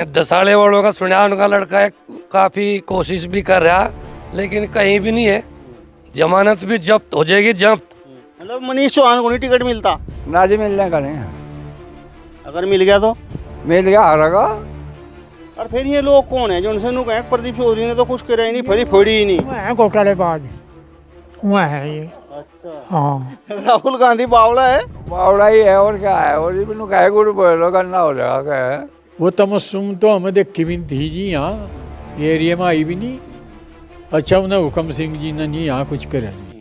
दसाड़े वालों का सुना, उनका लड़का है, काफी कोशिश भी कर रहा, लेकिन कहीं भी नहीं है। जमानत भी जब्त हो जाएगी, जब्त। मतलब मनीष चौहान को नहीं टिकट मिलता, ना जी मिलने का नहीं, अगर मिल गया तो। मिल गया हारेगा। और फिर ये लोग कौन है जो उनसे नु कहे प्रदीप चौधरी ने तो कुछ करा ही नहीं, फली फोड़ी ही नहीं। है घोटालेबाज, वह है ये। अच्छा, हाँ, राहुल गांधी बावड़ा है। बावड़ा ही है और क्या है, और भी कहे गुरु बोलो करना हो जाएगा क्या है। वो तमस्सुम तो हमें देखी भी नहीं थी जी, यहाँ ये एरिया में आई भी नहीं। अच्छा, उन्हें हुक्म सिंह जी ने नहीं यहाँ कुछ करा जी।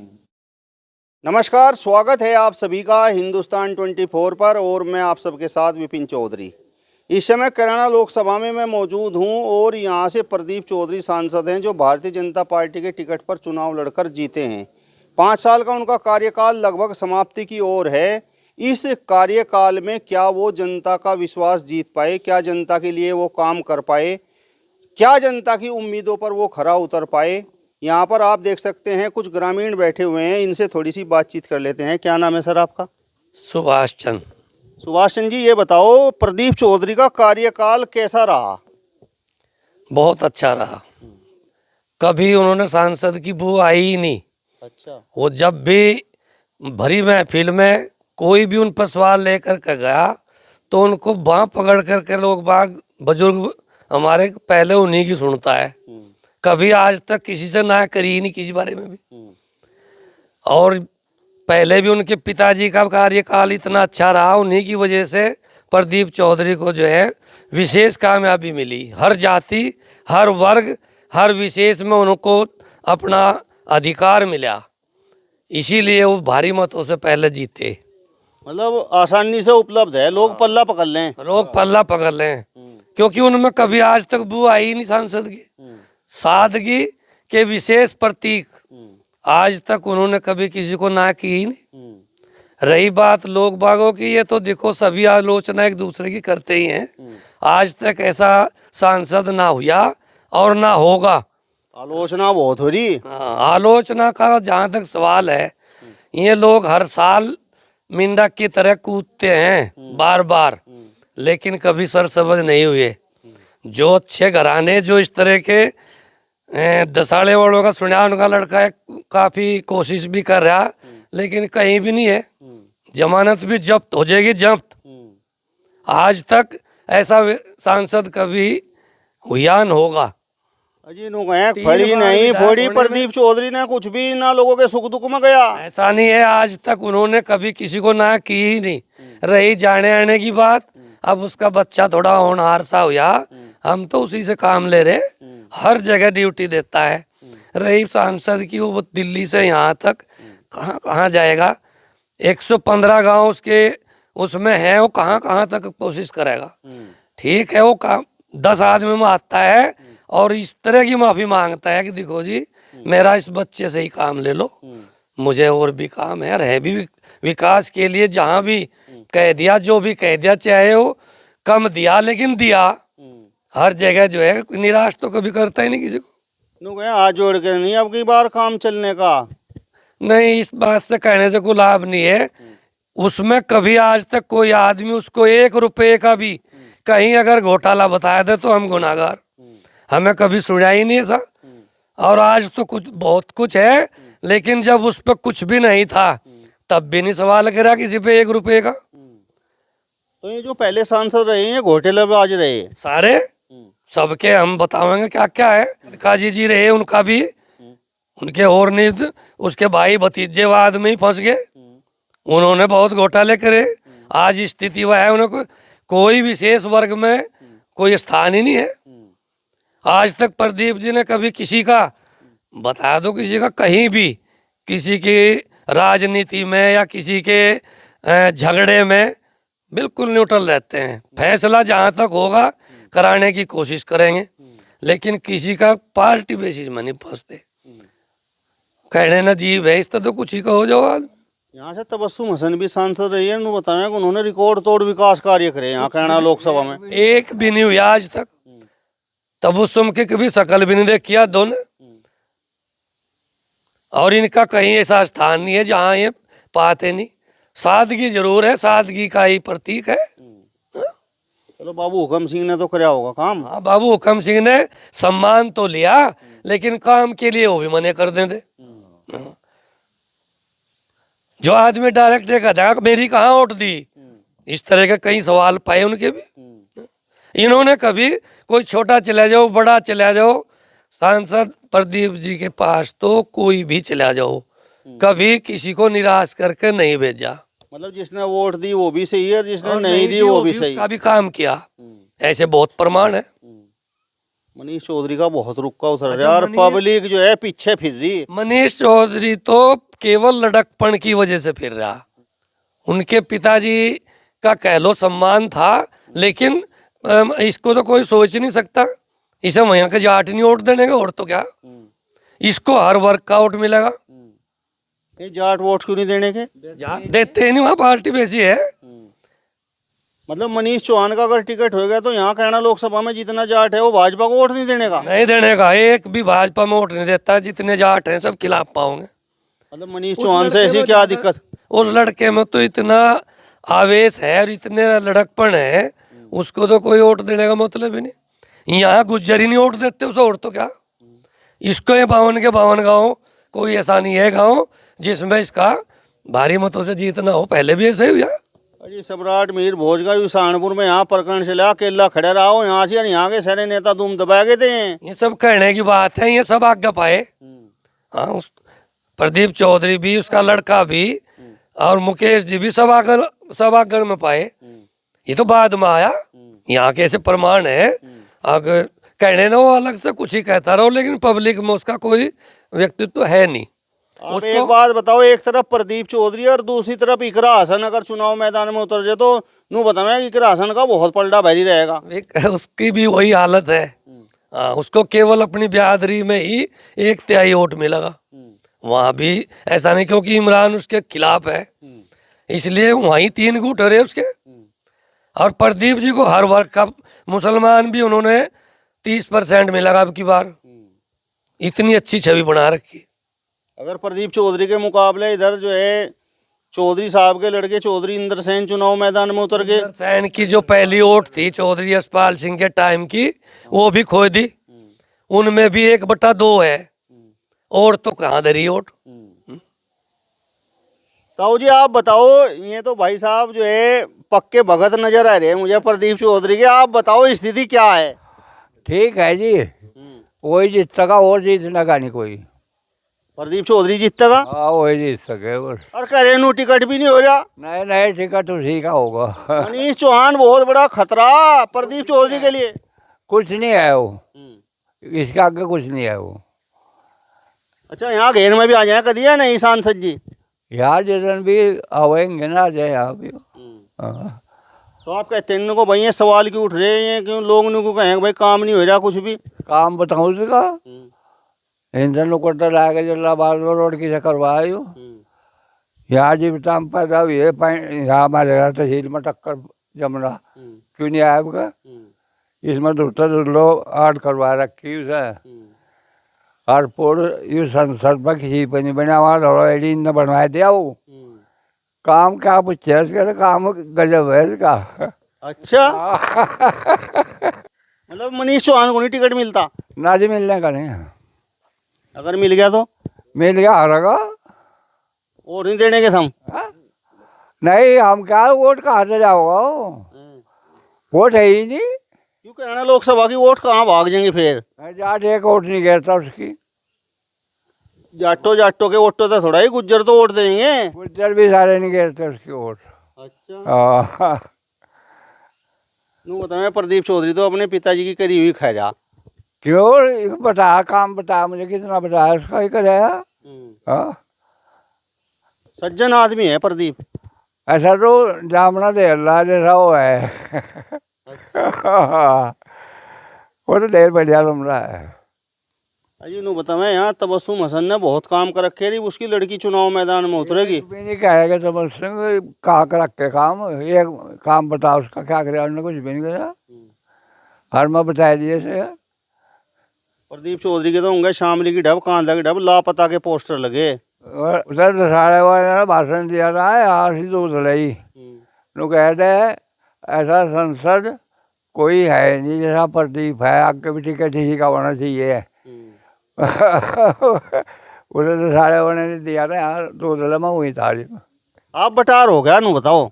नमस्कार, स्वागत है आप सभी का हिंदुस्तान 24 पर, और मैं आप सबके साथ विपिन चौधरी। इस समय कैराना लोकसभा में मैं मौजूद हूं और यहां से प्रदीप चौधरी सांसद हैं जो भारतीय जनता पार्टी के टिकट पर चुनाव लड़कर जीते हैं। 5 साल का उनका कार्यकाल लगभग समाप्ति की ओर है। इस कार्यकाल में क्या वो जनता का विश्वास जीत पाए, क्या जनता के लिए वो काम कर पाए, क्या जनता की उम्मीदों पर वो खरा उतर पाए। यहाँ पर आप देख सकते हैं कुछ ग्रामीण बैठे हुए हैं, इनसे थोड़ी सी बातचीत कर लेते हैं। क्या नाम है सर आपका? सुभाष चंद्र। सुभाष चंद्र जी, ये बताओ प्रदीप चौधरी का कार्यकाल कैसा रहा? बहुत अच्छा रहा, कभी उन्होंने सांसद की बू आई ही नहीं। अच्छा, वो जब भी भरी महफिल में कोई भी उन पर सवाल लेकर के गया तो उनको बाँह पकड़ करके लोग बाग बुजुर्ग हमारे पहले उन्हीं की सुनता है। कभी आज तक किसी से ना करी ही नहीं किसी बारे में भी। और पहले भी उनके पिताजी का कार्यकाल इतना अच्छा रहा, उन्हीं की वजह से प्रदीप चौधरी को जो है विशेष कामयाबी मिली। हर जाति, हर वर्ग, हर विशेष में उनको अपना अधिकार मिला, इसीलिए वो भारी मतों से पहले जीते। मतलब आसानी से उपलब्ध है, लोग पल्ला पकड़ लें। लोग पल्ला पकड़ लें, क्योंकि उनमें कभी आज तक बू आई ही नहीं सांसद की। सादगी के विशेष प्रतीक, आज तक उन्होंने कभी किसी को ना की ही नहीं। रही बात लोग बागों की, ये तो देखो सभी आलोचना एक दूसरे की करते ही हैं। आज तक ऐसा सांसद ना हुआ और ना होगा। आलोचना बहुत हो रही। हाँ, आलोचना का जहाँ तक सवाल है, ये लोग हर साल मेंढक की तरह कूदते हैं बार बार, लेकिन कभी सरसब्ज नहीं हुए। जो अच्छे घराने, जो इस तरह के दसाड़े वालों का सुना, उनका लड़का है, काफी कोशिश भी कर रहा, लेकिन कहीं भी नहीं है। जमानत भी जब्त हो जाएगी, जब्त। आज तक ऐसा सांसद कभी हुआ न होगा। अजी नु कहें फली नहीं फोड़ी, प्रदीप चौधरी ने कुछ भी ना लोगों के सुख दुख में गया। ऐसा नहीं है, आज तक उन्होंने कभी किसी को ना की ही नहीं। रही जाने आने की बात, अब उसका बच्चा थोड़ा होनहार सा हुआ, हम तो उसी से काम ले रहे। हर जगह ड्यूटी देता है। रही सांसद की, वो दिल्ली से यहाँ तक कहाँ कहाँ जाएगा। 115 गांव उसके उसमें है, वो कहाँ कहाँ तक कोशिश करेगा। ठीक है, वो काम 10 आदमी में आता है और इस तरह की माफी मांगता है कि देखो जी, मेरा इस बच्चे से ही काम ले लो, मुझे और भी काम है। रहे भी विकास के लिए जहाँ भी कह दिया, जो भी कह दिया, चाहे वो कम दिया लेकिन दिया। हर जगह जो है, निराश तो कभी करता ही नहीं किसी को। नु कहें हाथ जोड़ के नहीं अब की बार काम चलने का। नहीं, इस बात से कहने से कोई लाभ नहीं है। उसमें कभी आज तक कोई आदमी उसको 1 रुपये का भी कहीं अगर घोटाला बताया दे तो हम गुनाहगार, हमें कभी सुना ही नहीं ऐसा। और आज तो कुछ बहुत कुछ है, लेकिन जब उस पर कुछ भी नहीं था तब भी नहीं सवाल करा किसी पे 1 रुपये का। तो ये जो पहले सांसद रहे हैं, घोटालेबाज रहे सारे सबके हम बताएंगे क्या क्या है। काजी जी रहे, उनका भी, उनके और नहीं, उसके भाई भतीजेवाद में ही फंस गए। उन्होंने बहुत घोटाले करे। आज स्थिति वह है, उन्हें कोई विशेष वर्ग में कोई स्थान ही नहीं है। आज तक प्रदीप जी ने कभी किसी का, बता दो किसी का, कहीं भी किसी की राजनीति में या किसी के झगड़े में बिल्कुल न्यूट्रल रहते हैं। फैसला जहाँ तक होगा कराने की कोशिश करेंगे, लेकिन किसी का पार्टी बेसिस में नहीं फंसते। कहने ना जीव है, इस तरह तो कुछ ही कहो जाओ। आज यहाँ से तबस्सुम हसन भी सांसद रही है, उन्होंने बताया कि उन्होंने रिकॉर्ड तोड़ विकास कार्य करे यहाँ कैराना लोकसभा में। एक भी नहीं हुआ आज तक। तबस्सुम की कभी शकल भी नहीं देखी दोनों। और इनका कहीं ऐसा स्थान नहीं है जहाँ ये पाते नहीं। सादगी जरूर है, सादगी का ही प्रतीक है। चलो बाबू हुकम सिंह ने तो कराया होगा काम। हाँ, बाबू हुकम सिंह ने सम्मान तो लिया, लेकिन काम के लिए वो भी मने कर देते। हाँ। जो आदमी डायरेक्ट ये कहता है मेरी कहाँ वोट दी, इस तरह के कई सवाल पाए उनके भी। इन्होंने कभी कोई छोटा चला जाओ बड़ा चला जाओ, सांसद प्रदीप जी के पास तो कोई भी चला जाओ, कभी किसी को निराश करके नहीं भेजा। मतलब जिसने वोट दी वो भी सही है, जिसने नहीं दी वो भी सही। उसका भी काम किया, ऐसे बहुत प्रमाण है। मनीष चौधरी का बहुत रुक्का उतर रहा है और पब्लिक जो है पीछे फिर रही है। मनीष चौधरी तो केवल लड़कपन की वजह से फिर रहा। उनके पिताजी का कह लो सम्मान था, लेकिन इसको तो कोई सोच नहीं सकता, इसे वहाँ के जाट नहीं वोट देने का, और तो क्या इसको हर वर्ग का वोट मिलेगा। ये जाट वोट क्यों नहीं देने के? जाट देते ही नहीं, वहाँ पार्टी वैसी है। मतलब मनीष चौहान का अगर टिकट हो गया तो यहाँ कैराना लोकसभा में जितना जाट है वो भाजपा को वोट नहीं देने का? नहीं देने का, एक भी भाजपा में वोट नहीं देता। जितने जाट हैं सब खिलाफ पाओगे। मतलब मनीष चौहान से ऐसी क्या दिक्कत? उस लड़के में तो इतना आवेश है और इतने लड़कपन है, उसको तो कोई वोट देने का मतलब ही नहीं। यहाँ गुज्जर ही नहीं वोट देते उसे, और तो क्या। इसको ये 52 के 52 गाँव, कोई ऐसा नहीं है गाँव जिसमें इसका भारी मतों से जीतना हो। पहले भी ऐसे ही हुआ। अजी सम्राट मीर भोज का सहारनपुर में यहाँ प्रकरण चला, अकेला खड़ा रहा हो यहाँ से, यहाँ के सारे नेता दुम दबा गए थे। ये सब कहने की बात है, ये सब आज्ञा पाए। हाँ, उस प्रदीप चौधरी भी, उसका लड़का भी और मुकेश जी भी सभागृह में पाए। ये तो बाद में आया, यहाँ के ऐसे प्रमाण है। अगर कहने ना वो अलग से कुछ ही कहता रहो, लेकिन पब्लिक में उसका कोई व्यक्तित्व है नहीं। आप एक बात बताओ, एक तरफ प्रदीप चौधरी और दूसरी तरफ इकरा हसन अगर चुनाव मैदान में उतर जाए तो नू बतावे इकरा हसन का बहुत पलड़ा भारी रहेगा। उसकी भी वही हालत है। हाँ, उसको केवल अपनी बिरादरी में ही 1/3 वोट मिलेगा। वहाँ भी ऐसा नहीं, क्योंकि इमरान उसके खिलाफ है, इसलिए वहीं 3 गुट रहे उसके। और प्रदीप जी को हर वर्ग का, मुसलमान भी उन्होंने 30% मिलेगा अब की बार। इतनी अच्छी छवि बना रखी। अगर प्रदीप चौधरी के मुकाबले इधर जो है चौधरी साहब के लड़के चौधरी इंद्र सेन चुनाव मैदान में उतर गए। इंद्र सेन की जो पहली वोट थी चौधरी यशपाल सिंह के टाइम की, वो भी खो दी। उनमें भी 1/2 है, और तो कहाँ धरी वोट। ताऊ जी आप बताओ, ये तो भाई साहब जो है पक्के भगत नजर आ रहे हैं मुझे प्रदीप चौधरी के, आप बताओ स्थिति क्या है? ठीक है जी, वही जीत सका और जीतने का नहीं कोई। प्रदीप चौधरी जीतेगा? हाँ वही जीत सके बस। और करेनू टिकट भी नहीं हो रहा। नहीं नहीं, टिकट उसी का होगा। मनीष चौहान बहुत बड़ा खतरा प्रदीप चौधरी के लिए। कुछ नहीं है वो, इसके आगे कुछ नहीं है वो। अच्छा, यहाँ घेर में भी आ जाए कभी है नहीं सांसद जी? यहाँ जितन भी आवेंगे ना, आ जाए यहाँ भी। हाँ। तो आप कहते हैं इनको भाई ये सवाल क्यों उठ रहे हैं, क्यों लोग इनको कहें भाई काम नहीं हो रहा कुछ भी? काम बताऊँ उसका, इंजन नुकड़ता लाके जलाबाद में रोड की से करवायो। यहाँ जीविताम पैदा हुई है, यहाँ हमारे घर तहसील में टक्कर जमना क्यों नहीं आया आपका? इसमें दूसरा लो आर्ट करवा रखी उसे। और पूरे ये संसद पर किसी पर नहीं बना, वहाँ थोड़ा एडी ने बनवा दिया वो। काम क्या पूछे उसका, काम गजब है इसका। अच्छा। मतलब मनीष चौहान को नहीं टिकट मिलता? ना जी, मिलने का नहीं। अगर मिल गया तो? मिल गया हारेगा। वोट नहीं देने के हम? नहीं, हम क्या वोट कहाँ से जाओगा? वोट है ही नहीं। क्यों कहना लोकसभा की वोट कहाँ भाग जाएंगे फिर? जाट एक वोट नहीं गिरता उसकी। जाटो के वोटों तो थोड़ा ही, गुज्जर तो वोट देंगे। गुज्जर भी सारे नहीं गिरते उसकी वोट। अच्छा। नू बताया प्रदीप चौधरी तो अपने पिताजी की करी हुई खैरा। क्यों बता, काम बता मुझे, कितना बताया उसका ही करेगा। हाँ, सज्जन आदमी है प्रदीप। ऐसा तो जामना दे अल्लाह जैसा वो है। वो तो ढेर बढ़िया लम रहा है। अजी नू बतावे यहाँ तबस्सुम हसन ने बहुत काम कर रखे, उसकी लड़की चुनाव मैदान में उतरेगी। भी नहीं कहेगा तबस्सुम कहाँ कर रखे काम, ये काम बता उसका क्या करे, उन्होंने कुछ भी नहीं करा। हर मैं बता दिए से। प्रदीप चौधरी के तो होंगे शामली की ढब, कांदा की ढब, लापता के पोस्टर लगे। उधर दशहरे वाले ने भाषण दिया था, यहाँ से दूध लई नु कहते ऐसा संसद कोई है नहीं जैसा प्रदीप है। आगे भी टिकट इसी का होना चाहिए। उसे तो सारे होने नहीं दिया ना यार, तो मैं वही था। आप बटार हो गया नु बताओ।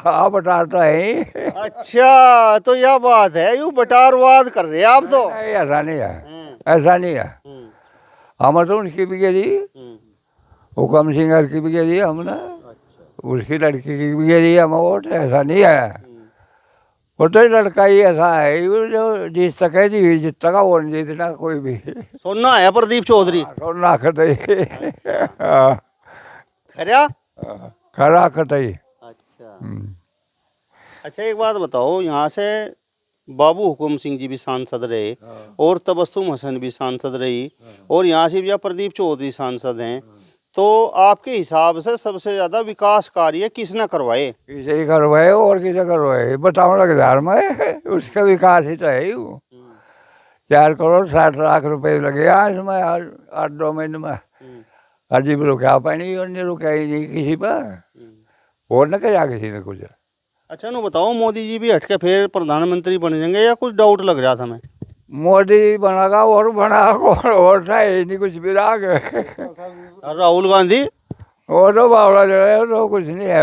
हाँ बता तो है ही। अच्छा तो यह बात है, यूँ बटारवाद कर रहे हैं आप तो। नहीं, ऐसा नहीं है, ऐसा नहीं है। हम तो उनकी भी गिरी, हुक्म सिंह की भी गिरी हमने, उसकी लड़की की भी गिरी हम वोट। ऐसा नहीं है, वो तो लड़का ही ऐसा है वो जो जीत सके जी जीत सका, वो नहीं जीतना कोई भी। सुनना है प्रदीप चौधरी ना कतई खरा। खरा कतई। अच्छा अच्छा एक बात बताओ, यहाँ से बाबू हुकुम सिंह जी भी सांसद रहे और तबस्सुम हसन भी सांसद रही और यहाँ से भी प्रदीप चौधरी सांसद हैं, तो आपके हिसाब से सबसे ज्यादा विकास कार्य किसने करवाए? किसे ही करवाए और किसे करवाए बताओ लग धार में, उसका विकास ही तो है ही वो। 4 करोड़ 60 लाख रुपए लगे आज में, 8-9 महीने में। अजीब रुका पानी और नहीं रुका ही नहीं किसी पर, और न क्या किसी ने कुछ। अच्छा नो बताओ, मोदी जी भी हटके फिर प्रधानमंत्री बन जाएंगे या कुछ डाउट लग रहा था हमें? मोदी बनागा और बना कौन, और था ही नहीं कुछ भी राग। और राहुल गांधी और तो बावड़ा जो है तो कुछ नहीं है।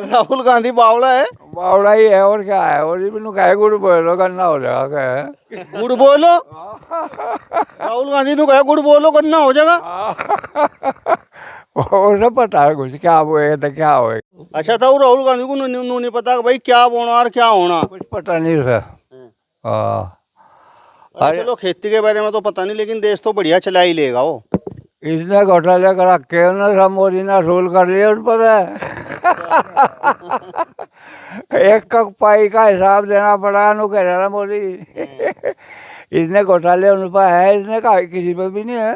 राहुल गांधी बावला है? बावड़ा ही है और क्या है, और भी कहे गुड़ बोलो गन्ना हो जाएगा। क्या है गुड़ बोलो? राहुल गांधी ने कहा गुड़ बोलो गन्ना हो जाएगा। और सब पता है कुछ क्या बोए तो क्या होए। अच्छा था वो राहुल गांधी को नहीं पता कि भाई क्या होना और क्या होना, कुछ पता नहीं उसे। हाँ चलो खेती के बारे में तो पता नहीं, लेकिन देश तो बढ़िया चला ही लेगा वो। इसने घोटाले करा के सब मोदी ने रूल कर लिया उन पर है। एक पाई का हिसाब देना पड़ा नु कह रहा मोदी। इसने घोटाले उन पर है, इसने कहा किसी पर भी नहीं है।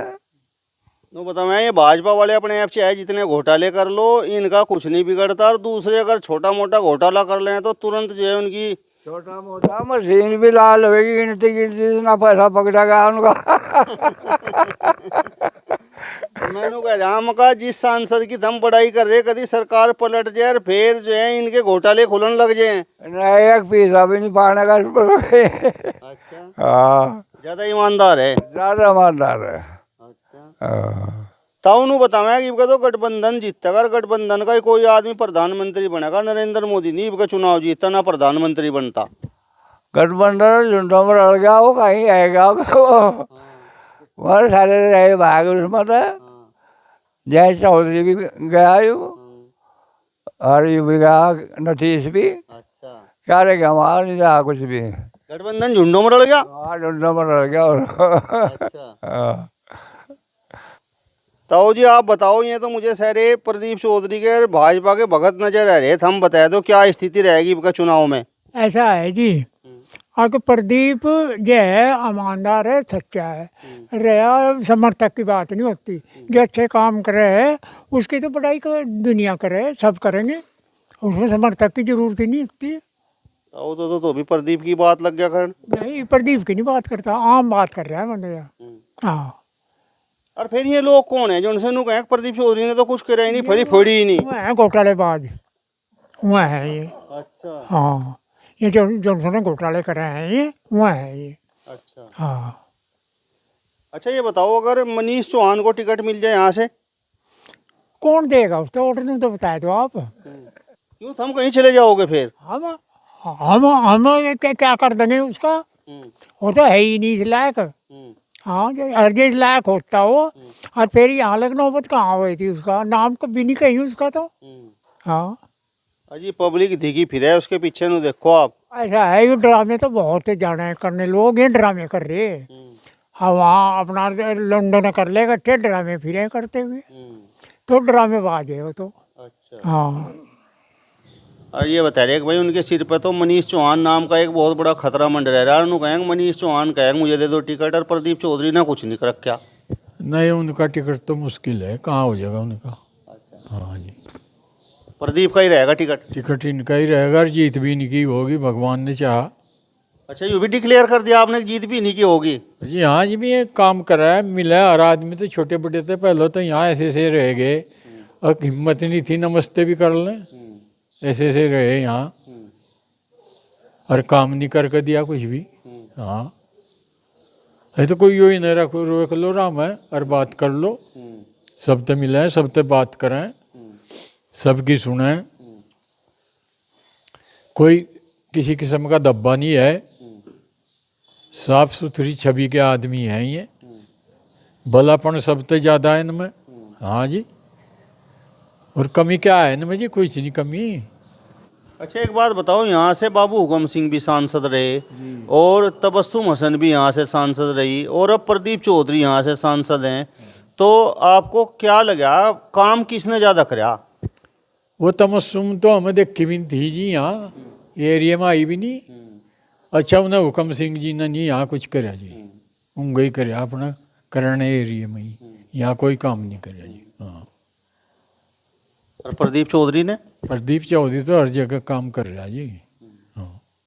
तो बता मैं ये भाजपा वाले अपने आप चाहे जितने घोटाले कर लो इनका कुछ नहीं बिगड़ता, और दूसरे अगर छोटा मोटा घोटाला कर लें तो तुरंत जो है उनकी छोटा मोटा मशीन भी लाल होगी, गिनती गिनती ना पैसा पकड़ेगा उनका। मैंने कह रहा हम का जिस सांसद की दम बढ़ाई कर रहे कभी सरकार पलट जाए और फिर जो है इनके घोटाले खुलन लग जाए। नहीं एक पैसा भी नहीं पाने का इस पर। अच्छा हाँ ज्यादा ईमानदार है। ज्यादा ईमानदार है। अच्छा ताऊ बताया कि तो गठबंधन जीतता, अगर गठबंधन का ही कोई आदमी प्रधानमंत्री बनेगा, नरेंद्र मोदी नहीं का चुनाव जीतता ना प्रधानमंत्री बनता। गठबंधन झुंडों में लड़ गया वो कहीं आएगा वो सारे रहे भाग उसमें तो। जय चौधरी भी गया यू और ये भी गया नतीश भी। अच्छा क्या रह गया वहाँ नहीं रहा कुछ भी, गठबंधन झुंडों में लड़ गया। हाँ झुंडों में लड़ गया। अच्छा ताऊ जी आप बताओ, ये तो मुझे सारे प्रदीप चौधरी के भाजपा के भगत नजर आ रहे थे, हम बता दो क्या स्थिति रहेगी इनका चुनाव में? ऐसा है जी, आगे प्रदीप जो है ईमानदार है, सच्चा है, रहा समर्थक की बात नहीं होती। जो अच्छे काम करे है उसकी तो बड़ाई को दुनिया करे, सब करेंगे, उसमें समर्थक की जरूरत ही नहीं होती। तो भी प्रदीप की बात लग गया खैर। नहीं प्रदीप की नहीं बात करता, आम बात कर रहा है मतलब। हाँ और फिर ये लोग कौन है जो उनसे नु कहें प्रदीप चौधरी ने तो कुछ करा ही नहीं, फड़ी फोड़ी ही नहीं। वह है घोटालेबाज, वह है ये। अच्छा हाँ ये जो उन्होंने घोटाले करे हैं ये वह है ये। अच्छा हाँ अच्छा ये बताओ, अगर मनीष चौहान को टिकट मिल जाए यहाँ से कौन देगा उसको ऑर्डर, तो बता दो आप। क्यों हम कहीं चले जाओगे फिर? हम क्या कर देंगे उसका, वो तो है ही नहीं इस लायक। हाँ जो अर्जे इस लायक होता हो, और फिर यहाँ लग नौबत कहाँ हुई थी, उसका नाम कभी नहीं कहीं उसका तो। हाँ अजी पब्लिक दिखी फिर है उसके पीछे नु देखो आप। ऐसा है, ये ड्रामे तो बहुत जाने करने लोग ये ड्रामे कर रहे। हाँ वहाँ अपना लंदन कर ले इकट्ठे ड्रामे फिरे करते हुए, तो ड्रामेबाज है वो तो। अच्छा हाँ और ये बता रहे कि भाई उनके सिर पे तो मनीष चौहान नाम का एक बहुत बड़ा खतरा मंडरा रहा है। उन्होंने कहेंगे मनीष चौहान कहेंगे मुझे दे दो टिकट, और प्रदीप चौधरी ने कुछ नहीं कर रखा। नहीं उनका टिकट तो मुश्किल है, कहाँ हो जाएगा उनका। हाँ जी प्रदीप का ही रहेगा टिकट? टिकट इनका ही रहेगा, और जीत भी इनकी होगी भगवान ने चाहा। अच्छा ये भी डिक्लेयर कर दिया आपने जीत भी इन्हीं की होगी? जी हाँ जी भी ये काम करा है, मिला है। हर आदमी तो छोटे बड़े थे पहले तो यहाँ ऐसे रह गए, और हिम्मत नहीं थी नमस्ते भी कर लें। ऐसे से रहे यहाँ और काम नहीं करके दिया कुछ भी। हाँ है तो कोई ही नहीं रख लो राम है और बात कर लो, सबसे मिले सबसे बात करें, सबकी सुने, कोई किसी किस्म का दब्बा नहीं है, साफ सुथरी छवि के आदमी हैं ये, भलापन सबसे ज़्यादा है इनमें। हाँ जी, और कमी क्या है इनमें जी? कोई नहीं कमी। अच्छा एक बात बताओ, यहाँ से बाबू हुकम सिंह भी सांसद रहे और तबस्सुम हसन भी यहाँ से सांसद रही और अब प्रदीप चौधरी यहाँ से सांसद हैं, तो आपको क्या लगा काम किसने ज़्यादा कराया? वो तमस्सुम तो हमें देखी भी नहीं थी जी, यहाँ ये एरिया में आई भी नहीं। अच्छा उन्हें हुकम सिंह जी ने नहीं यहाँ कुछ कराया जी, उंग ही कराया अपना करने एरिया में ही, यहाँ कोई काम नहीं कराया जी। हाँ और प्रदीप चौधरी ने? प्रदीप चौधरी तो हर जगह काम कर रहा जी। हाँ